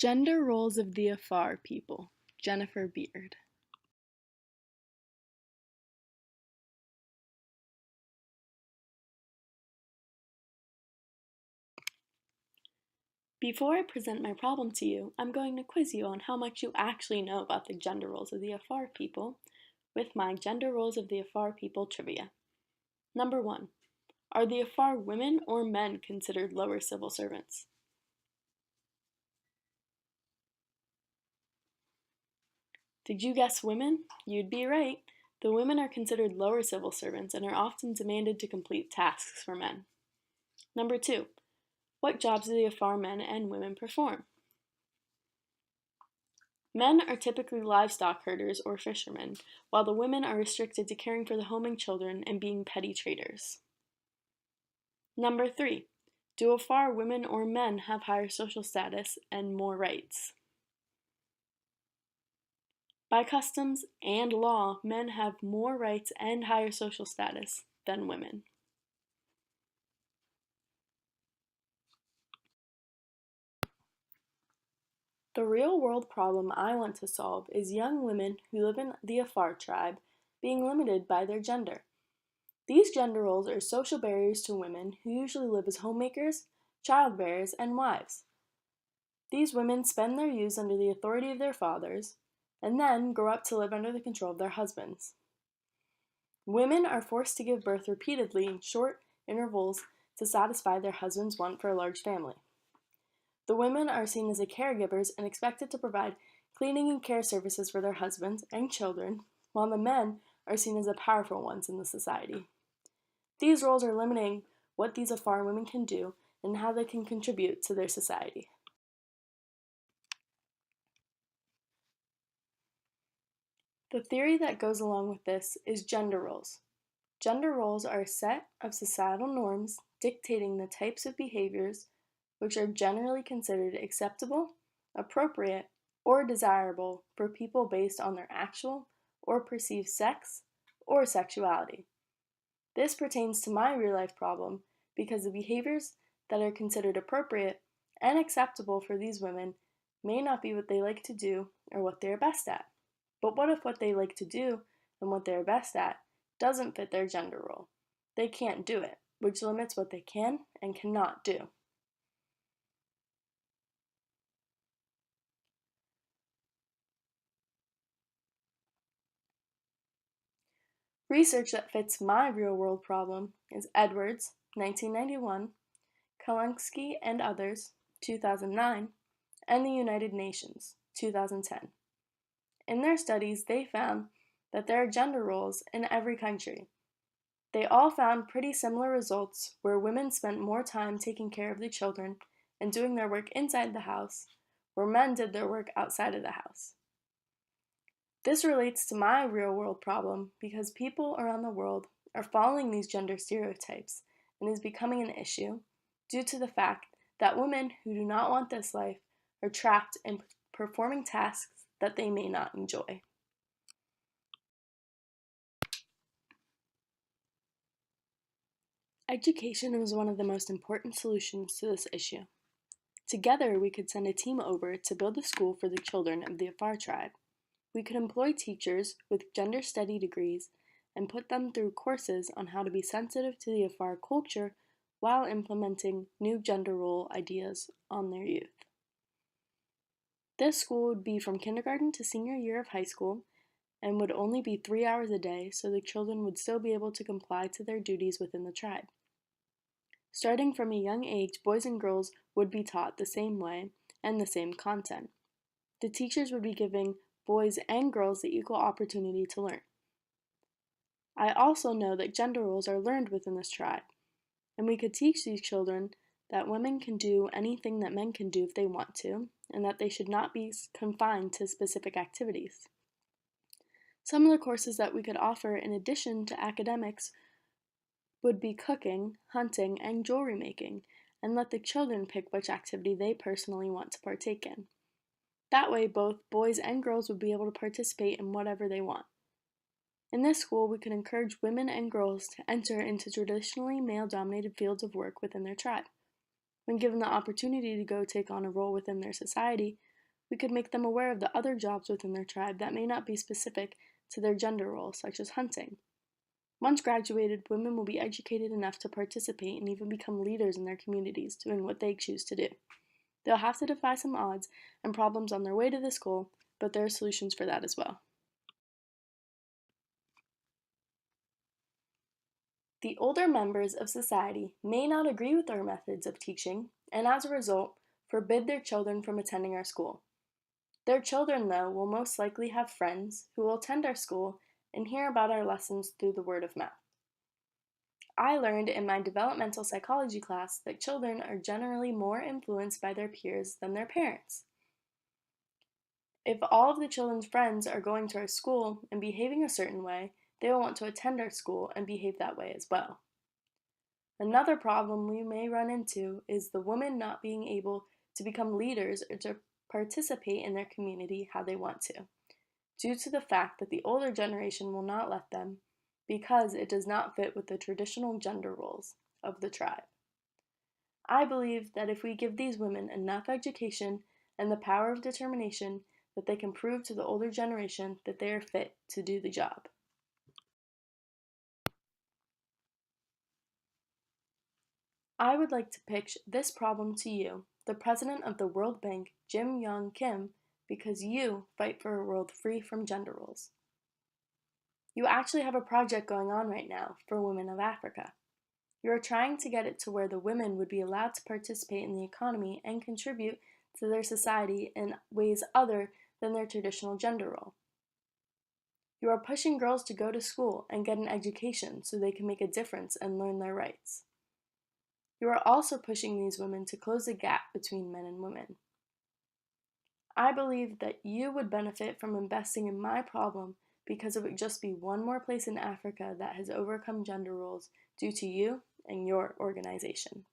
Gender Roles of the Afar People, Jennifer Beard. Before I present my problem to you, I'm going to quiz you on how much you actually know about the gender roles of the Afar people with my Gender Roles of the Afar People trivia. Number 1. Are the Afar women or men considered lower civil servants? Did you guess women? You'd be right. The women are considered lower civil servants and are often demanded to complete tasks for men. Number 2. What jobs do the Afar men and women perform? Men are typically livestock herders or fishermen, while the women are restricted to caring for the home and children and being petty traders. Number 3. Do Afar women or men have higher social status and more rights? By customs and law, men have more rights and higher social status than women. The real-world problem I want to solve is young women who live in the Afar tribe being limited by their gender. These gender roles are social barriers to women who usually live as homemakers, childbearers, and wives. These women spend their youth under the authority of their fathers, and then grow up to live under the control of their husbands. Women are forced to give birth repeatedly in short intervals to satisfy their husband's want for a large family. The women are seen as the caregivers and expected to provide cleaning and care services for their husbands and children, while the men are seen as the powerful ones in the society. These roles are limiting what these Afar women can do and how they can contribute to their society. The theory that goes along with this is gender roles. Gender roles are a set of societal norms dictating the types of behaviors which are generally considered acceptable, appropriate, or desirable for people based on their actual or perceived sex or sexuality. This pertains to my real-life problem because the behaviors that are considered appropriate and acceptable for these women may not be what they like to do or what they are best at. But what if what they like to do and what they are best at doesn't fit their gender role? They can't do it, which limits what they can and cannot do. Research that fits my real-world problem is Edwards, 1991, Kalinske and others, 2009, and the United Nations, 2010. In their studies, they found that there are gender roles in every country. They all found pretty similar results where women spent more time taking care of the children and doing their work inside the house, where men did their work outside of the house. This relates to my real-world problem because people around the world are following these gender stereotypes and is becoming an issue due to the fact that women who do not want this life are trapped in performing tasks that they may not enjoy. Education is one of the most important solutions to this issue. Together, we could send a team over to build a school for the children of the Afar tribe. We could employ teachers with gender study degrees and put them through courses on how to be sensitive to the Afar culture while implementing new gender role ideas on their youth. This school would be from kindergarten to senior year of high school and would only be 3 hours a day, so the children would still be able to comply to their duties within the tribe. Starting from a young age, boys and girls would be taught the same way and the same content. The teachers would be giving boys and girls the equal opportunity to learn. I also know that gender roles are learned within this tribe, and we could teach these children that women can do anything that men can do if they want to, and that they should not be confined to specific activities. Some of the courses that we could offer in addition to academics would be cooking, hunting, and jewelry making, and let the children pick which activity they personally want to partake in. That way, both boys and girls would be able to participate in whatever they want. In this school, we could encourage women and girls to enter into traditionally male-dominated fields of work within their tribe. When given the opportunity to go take on a role within their society, We could make them aware of the other jobs within their tribe that may not be specific to their gender role, such as hunting. Once graduated, women will be educated enough to participate and even become leaders in their communities, doing what they choose to do. They'll have to defy some odds and problems on their way to this goal, but there are solutions for that as well. The older members of society may not agree with our methods of teaching, and as a result, forbid their children from attending our school. Their children, though, will most likely have friends who will attend our school and hear about our lessons through the word of mouth. I learned in my developmental psychology class that children are generally more influenced by their peers than their parents. If all of the children's friends are going to our school and behaving a certain way, they will want to attend our school and behave that way as well. Another problem we may run into is the women not being able to become leaders or to participate in their community how they want to, due to the fact that the older generation will not let them because it does not fit with the traditional gender roles of the tribe. I believe that if we give these women enough education and the power of determination, that they can prove to the older generation that they are fit to do the job. I would like to pitch this problem to you, the president of the World Bank, Jim Yong Kim, because you fight for a world free from gender roles. You actually have a project going on right now for women of Africa. You are trying to get it to where the women would be allowed to participate in the economy and contribute to their society in ways other than their traditional gender role. You are pushing girls to go to school and get an education so they can make a difference and learn their rights. You are also pushing these women to close the gap between men and women. I believe that you would benefit from investing in my problem because it would just be one more place in Africa that has overcome gender roles due to you and your organization.